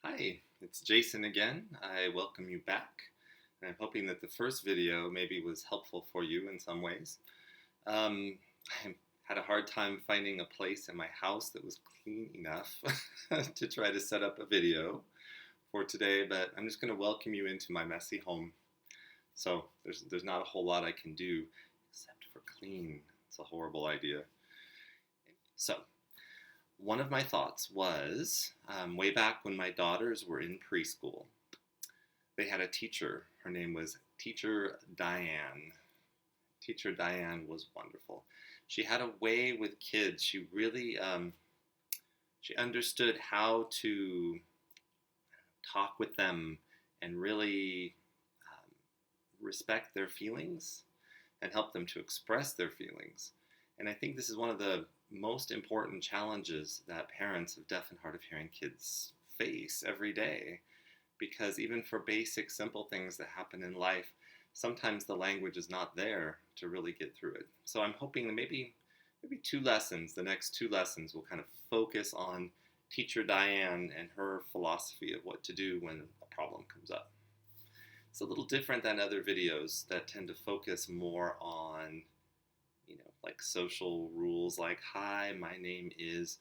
Hi, it's Jason again. I welcome you back. And I'm hoping that the first video maybe was helpful for you in some ways. Um, I had a hard time finding a place in my house that was clean enough to try to set up a video for today, but I'm just going to welcome you into my messy home. So there's not a whole lot I can do except for clean. It's a horrible idea. So one of my thoughts was way back when my daughters were in preschool, they had a teacher. Her name was Teacher Diane. Teacher Diane was wonderful. She had a way with kids. She really she understood how to talk with them and really respect their feelings and help them to express their feelings. And I think this is one of the most important challenges that parents of deaf and hard of hearing kids face every day, because even for basic simple things that happen in life, sometimes the language is not there to really get through it. So I'm hoping that maybe the next two lessons will kind of focus on Teacher Diane and her philosophy of what to do when a problem comes up. It's a little different than other videos that tend to focus more on like social rules like, hi, my name is,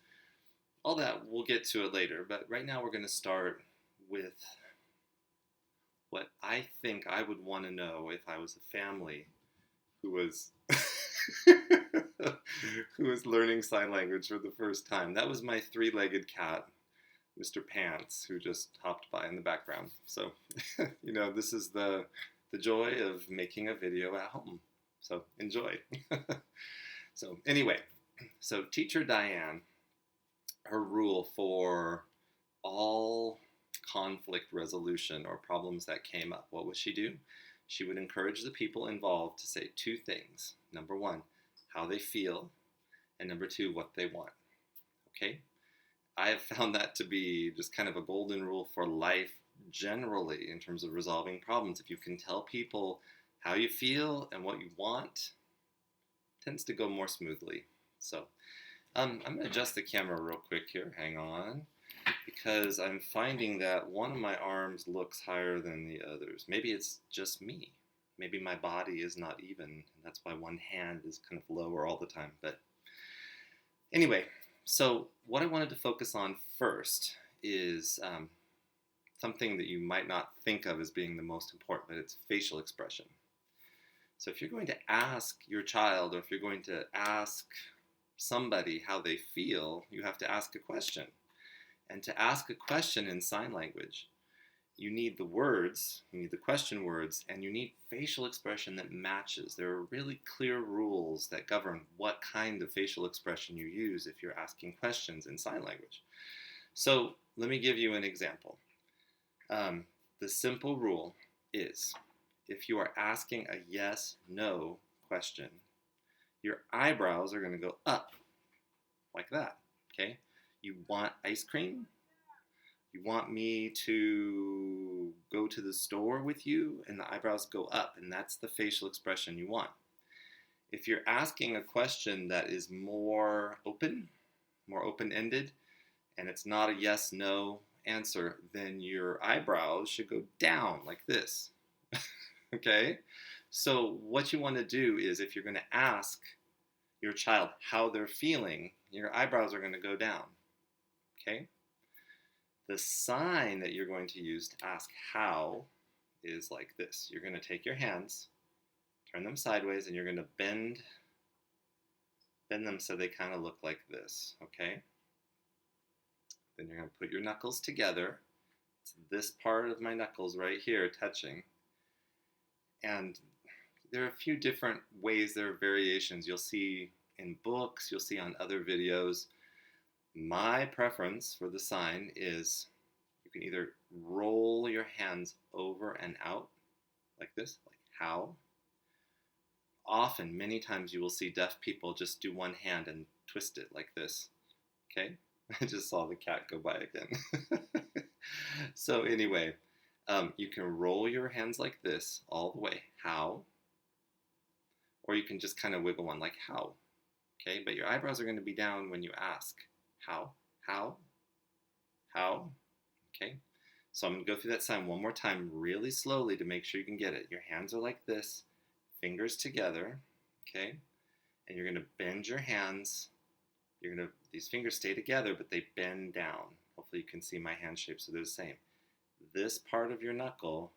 all that. We'll get to it later. But right now we're going to start with what I think I would want to know if I was a family who was who was learning sign language for the first time. That was my three-legged cat, Mr. Pants, who just hopped by in the background. So, this is the joy of making a video at home. So enjoy. So anyway, so Teacher Diane, her rule for all conflict resolution or problems that came up, what would she do? She would encourage the people involved to say two things. Number one, how they feel, and number two, what they want. Okay? I have found that to be just kind of a golden rule for life generally in terms of resolving problems. If you can tell people how you feel and what you want, tends to go more smoothly. So I'm going to adjust the camera real quick here. Hang on. Because I'm finding that one of my arms looks higher than the others. Maybe it's just me. Maybe my body is not even. And that's why one hand is kind of lower all the time. But anyway, so what I wanted to focus on first is something that you might not think of as being the most important, but it's facial expression. So if you're going to ask your child, or if you're going to ask somebody how they feel, you have to ask a question. And to ask a question in sign language, you need the words, you need the question words, and you need facial expression that matches. There are really clear rules that govern what kind of facial expression you use if you're asking questions in sign language. So let me give you an example. The simple rule is, if you are asking a yes/no question, your eyebrows are going to go up like that, okay? You want ice cream? You want me to go to the store with you? And the eyebrows go up, and that's the facial expression you want. If you're asking a question that is more open-ended, and it's not a yes/no answer, then your eyebrows should go down like this. Okay? So what you want to do is, if you're going to ask your child how they're feeling, your eyebrows are going to go down. Okay? The sign that you're going to use to ask how is like this. You're going to take your hands, turn them sideways, and you're going to bend them so they kind of look like this. Okay? Then you're going to put your knuckles together. It's this part of my knuckles right here touching. And there are a few different ways, there are variations. You'll see in books, you'll see on other videos. My preference for the sign is you can either roll your hands over and out like this, like how. Often, many times you will see deaf people just do one hand and twist it like this. Okay? I just saw the cat go by again. So anyway, you can roll your hands like this all the way, how. Or you can just kind of wiggle one like how. Okay? But your eyebrows are going to be down when you ask how. Okay? So I'm going to go through that sign one more time really slowly to make sure you can get it. Your hands are like this, fingers together, okay? And you're going to bend your hands. These fingers stay together, but they bend down. Hopefully you can see my hand shape, so they're the same. This part of your knuckle,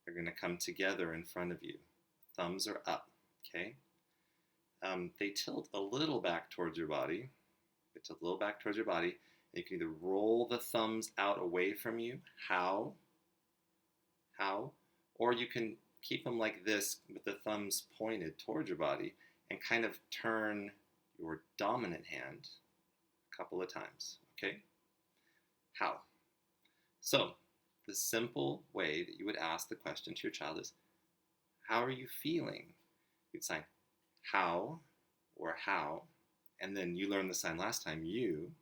they're going to come together in front of you. Thumbs are up, okay? They tilt a little back towards your body. They tilt a little back towards your body. And you can either roll the thumbs out away from you, how, or you can keep them like this with the thumbs pointed towards your body and kind of turn your dominant hand a couple of times, okay? How? So, the simple way that you would ask the question to your child is, how are you feeling? You'd sign how or how, and then you learned the sign last time, you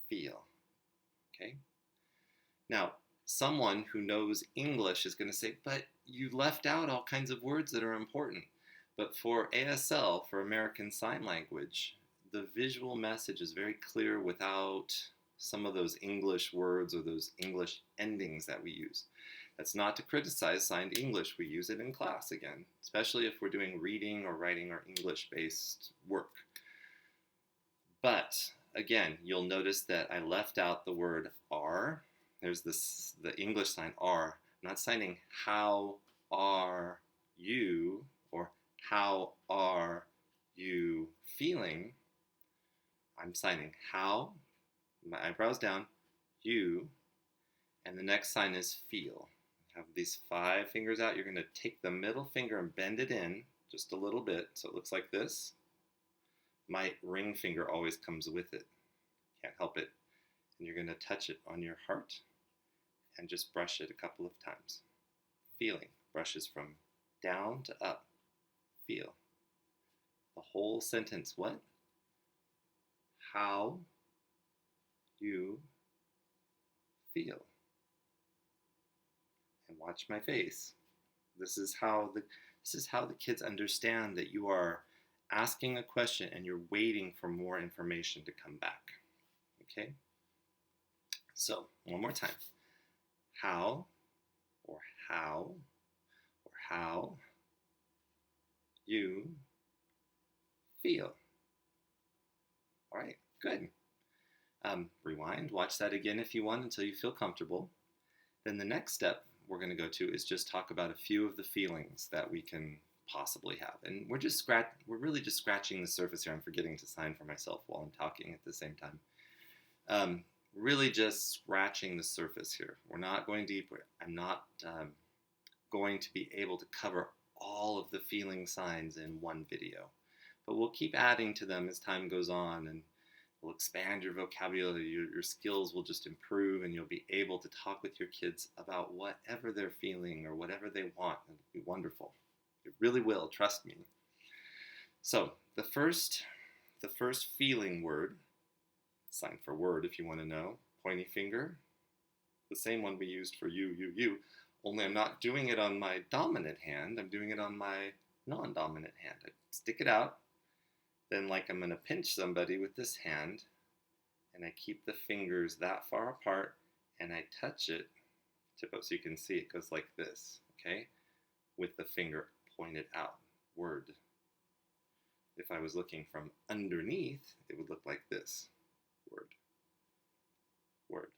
feel, okay? Now, someone who knows English is going to say, but you left out all kinds of words that are important. But for ASL, for American Sign Language, the visual message is very clear without some of those English words or those English endings that we use. That's not to criticize signed English. We use it in class again, especially if we're doing reading or writing or English-based work. But again, you'll notice that I left out the word are. There's the English sign are. I'm not signing how are you or how are you feeling. I'm signing how, my eyebrows down, you, and the next sign is feel. Have these 5 fingers out. You're going to take the middle finger and bend it in just a little bit so it looks like this. My ring finger always comes with it. Can't help it. And you're going to touch it on your heart and just brush it a couple of times. Feeling. Brushes from down to up. Feel. The whole sentence. What? How you feel. And watch my face. This is how the kids understand that you are asking a question and you're waiting for more information to come back. Okay? So, one more time. How or how or how you feel. All right, good. Rewind, watch that again if you want until you feel comfortable. Then the next step we're going to go to is just talk about a few of the feelings that we can possibly have. And we're really just scratching the surface here. I'm forgetting to sign for myself while I'm talking at the same time. Really just scratching the surface here. We're not going deep. I'm not going to be able to cover all of the feeling signs in one video. But we'll keep adding to them as time goes on, and we'll expand your vocabulary. Your skills will just improve, and you'll be able to talk with your kids about whatever they're feeling or whatever they want. It'll be wonderful. It really will, trust me. So the first feeling word, sign for word if you want to know, pointy finger, the same one we used for you, only I'm not doing it on my dominant hand, I'm doing it on my non-dominant hand. I stick it out, then like I'm going to pinch somebody with this hand, and I keep the fingers that far apart, and I touch it, tip up so you can see it goes like this, okay, with the finger pointed out, word. If I was looking from underneath, it would look like this, word, word,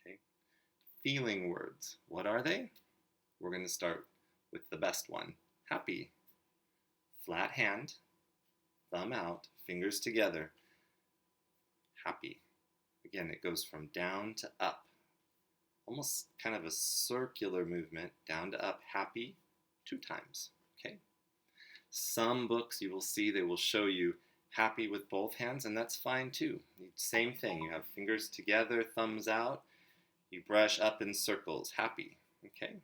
okay. Feeling words, what are they? We're going to start with the best one, happy. Flat hand, thumb out, fingers together, happy. Again, it goes from down to up, almost kind of a circular movement, down to up, happy, 2 times, okay? Some books you will see, they will show you happy with both hands, and that's fine too. Same thing, you have fingers together, thumbs out, you brush up in circles, happy, okay?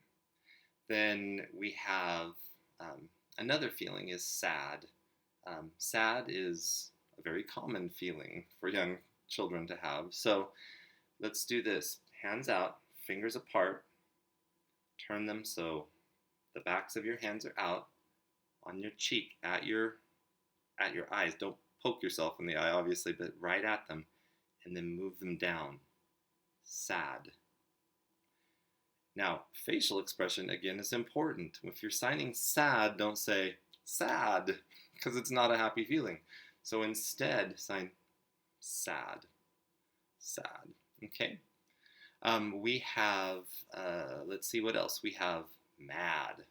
Then we have another feeling is sad. Sad is a very common feeling for young children to have. So let's do this. Hands out, fingers apart. Turn them so the backs of your hands are out on your cheek, at your eyes. Don't poke yourself in the eye, obviously, but right at them. And then move them down. sad. Now, facial expression, again, is important. If you're signing sad, don't say sad, because it's not a happy feeling. So instead, sign sad, sad, okay? We have, let's see what else. We have mad.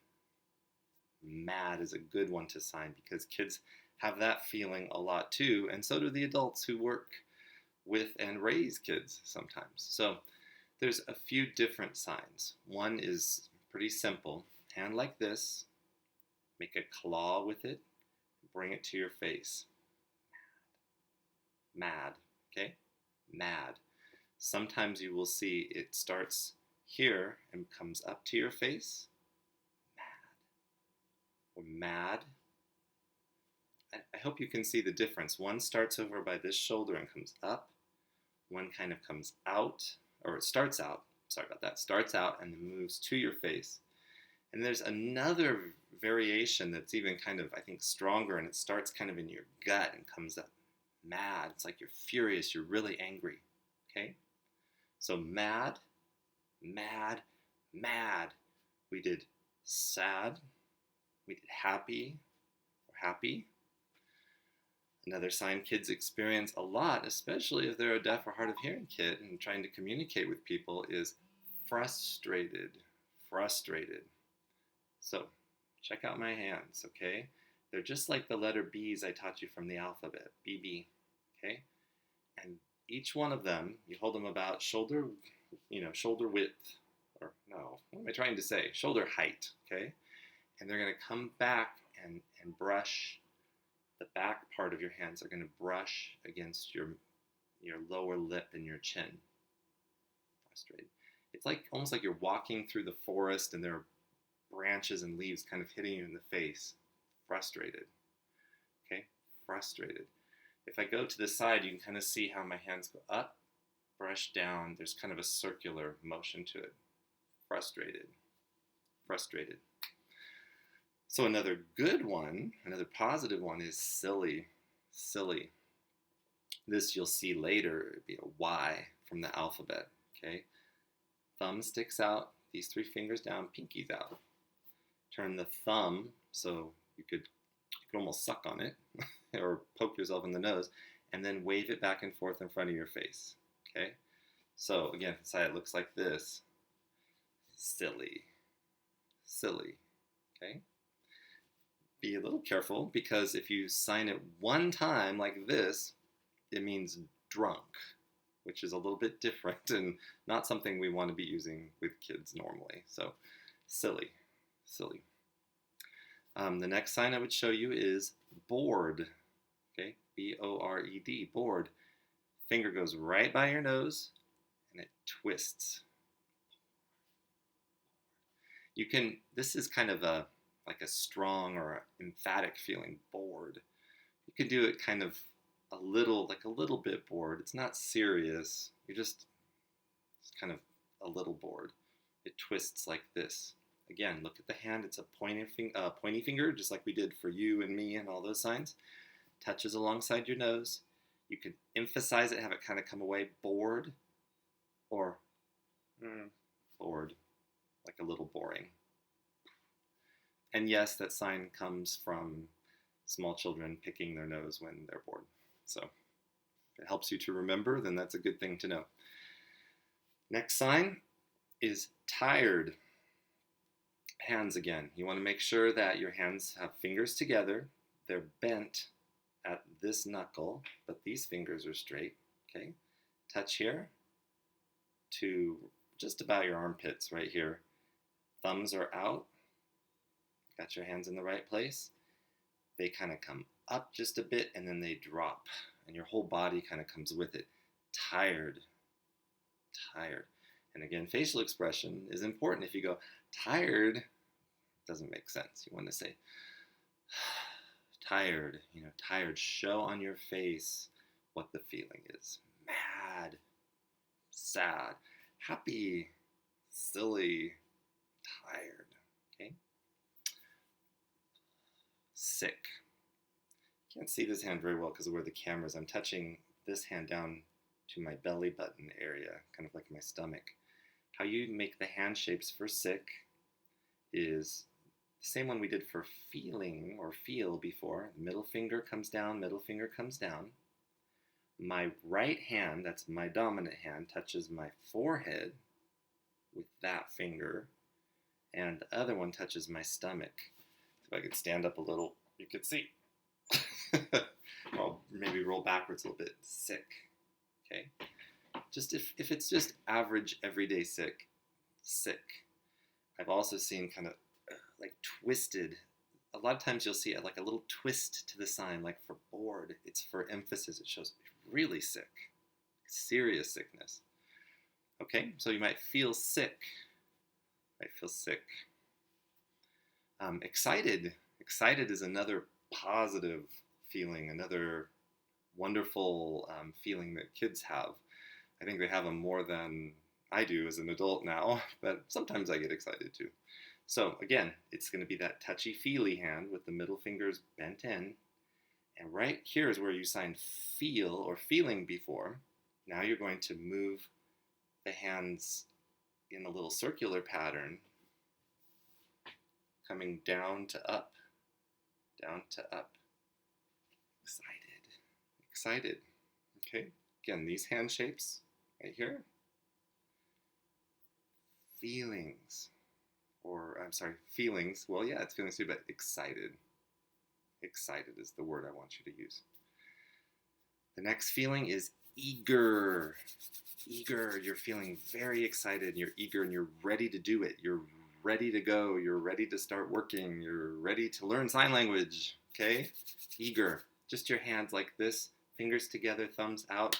Mad is a good one to sign because kids have that feeling a lot too, and so do the adults who work with and raise kids sometimes. So there's a few different signs. One is pretty simple. Hand like this, make a claw with it, bring it to your face. Mad, okay? Mad. Sometimes you will see it starts here and comes up to your face. Mad. Or mad. I hope you can see the difference. One starts over by this shoulder and comes up. One kind of comes out, or it starts out, sorry about that, starts out and then moves to your face. And there's another variation that's even kind of, I think, stronger, and it starts kind of in your gut and comes up mad. It's like you're furious, you're really angry, okay? So mad, mad, mad. We did sad, we did happy, or happy. Another sign kids experience a lot, especially if they're a deaf or hard of hearing kid and trying to communicate with people, is frustrated. Frustrated. So check out my hands, okay? They're just like the letter B's I taught you from the alphabet, BB, okay? And each one of them, you hold them about shoulder, shoulder width, or no, what am I trying to say? Shoulder height, okay? And they're gonna come back and brush. The back part of your hands are going to brush against your lower lip and your chin. Frustrated. It's like almost like you're walking through the forest and there are branches and leaves kind of hitting you in the face. Frustrated. Okay? Frustrated. If I go to the side, you can kind of see how my hands go up, brush down. There's kind of a circular motion to it. Frustrated. Frustrated. So another good one, another positive one is silly, silly. This you'll see later, it'd be a Y from the alphabet, okay? Thumb sticks out, these 3 fingers down, pinky's out. Turn the thumb, so you could almost suck on it, or poke yourself in the nose, and then wave it back and forth in front of your face, okay? So again, inside it looks like this. Silly, silly, okay? Be a little careful because if you sign it one time like this, it means drunk, which is a little bit different and not something we want to be using with kids normally. So silly, silly. The next sign I would show you is bored, okay? B-O-R-E-D, bored. Finger goes right by your nose and it twists. This is kind of like a strong or emphatic feeling, bored. You can do it kind of a little bit bored. It's not serious. It's kind of a little bored. It twists like this. Again, look at the hand. It's a pointy finger, just like we did for you and me and all those signs. Touches alongside your nose. You can emphasize it, have it kind of come away, bored, or bored, like a little boring. And yes, that sign comes from small children picking their nose when they're bored. So if it helps you to remember, then that's a good thing to know. Next sign is tired. Hands again. You want to make sure that your hands have fingers together. They're bent at this knuckle, but these fingers are straight. Okay? Touch here to just about your armpits right here. Thumbs are out. Got your hands in the right place. They kind of come up just a bit and then they drop. And your whole body kind of comes with it. Tired. Tired. And again, facial expression is important. If you go tired, it doesn't make sense. You want to say tired. Tired. Show on your face what the feeling is. Mad. Sad. Happy. Silly. Tired. Okay? Sick. Can't see this hand very well because of where the camera is. I'm touching this hand down to my belly button area, kind of like my stomach. How you make the hand shapes for sick is the same one we did for feeling or feel before. Middle finger comes down, middle finger comes down. My right hand, that's my dominant hand, touches my forehead with that finger, and the other one touches my stomach. If I could stand up a little, you could see. Or maybe roll backwards a little bit. Sick. Okay? Just if it's just average everyday sick, sick. I've also seen kind of like twisted. A lot of times you'll see like a little twist to the sign, like for bored. It's for emphasis. It shows really sick, serious sickness. Okay, so you might feel sick. Might feel sick. Excited. Excited is another positive feeling, another wonderful feeling that kids have. I think they have them more than I do as an adult now, but sometimes I get excited too. So again, it's going to be that touchy-feely hand with the middle fingers bent in. And right here is where you signed feel or feeling before. Now you're going to move the hands in a little circular pattern, coming down to up, down to up. Excited, excited. Okay, again, these hand shapes right here. Feelings, or I'm sorry, feelings. Well, yeah, it's feelings too, but excited. Excited is the word I want you to use. The next feeling is eager. Eager, you're feeling very excited, you're eager, and you're ready to do it. You're ready to go, you're ready to start working, you're ready to learn sign language, okay? Eager. Just your hands like this, fingers together, thumbs out,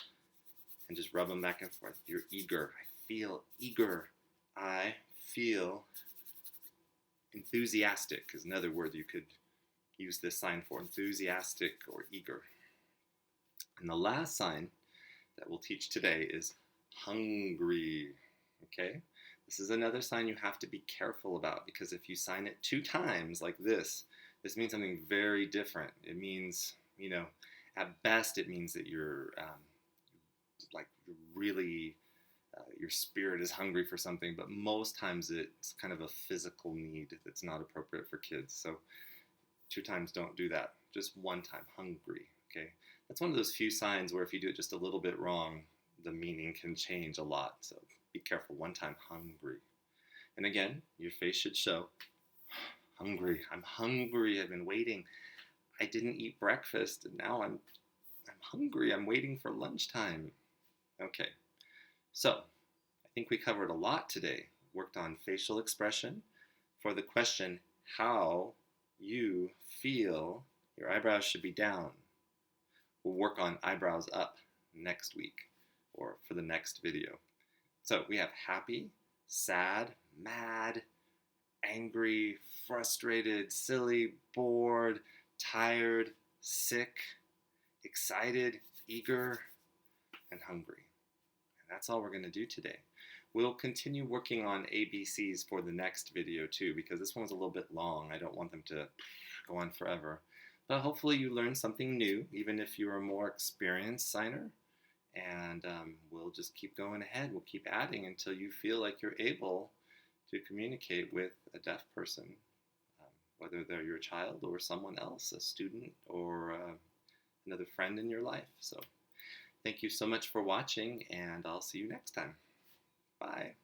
and just rub them back and forth. You're eager. I feel eager. I feel enthusiastic is another word you could use this sign for, enthusiastic or eager. And the last sign that we'll teach today is hungry, okay? This is another sign you have to be careful about, because if you sign it 2 times like this means something very different. It means, at best it means that you're really, your spirit is hungry for something, but most times it's kind of a physical need that's not appropriate for kids. So 2 times don't do that. Just 1 time, hungry, okay? That's one of those few signs where if you do it just a little bit wrong, the meaning can change a lot. So be careful. 1 time, hungry. And again, your face should show, hungry. I'm hungry. I've been waiting. I didn't eat breakfast, and now I'm hungry. I'm waiting for lunchtime. Okay. So I think we covered a lot today. Worked on facial expression. For the question, how you feel, your eyebrows should be down. We'll work on eyebrows up next week or for the next video. So we have happy, sad, mad, angry, frustrated, silly, bored, tired, sick, excited, eager, and hungry. And that's all we're going to do today. We'll continue working on ABCs for the next video too, because this one's a little bit long. I don't want them to go on forever. But hopefully you learned something new, even if you're a more experienced signer. And we'll just keep going ahead. We'll keep adding until you feel like you're able to communicate with a deaf person, whether they're your child or someone else, a student or another friend in your life. So thank you so much for watching, and I'll see you next time. Bye.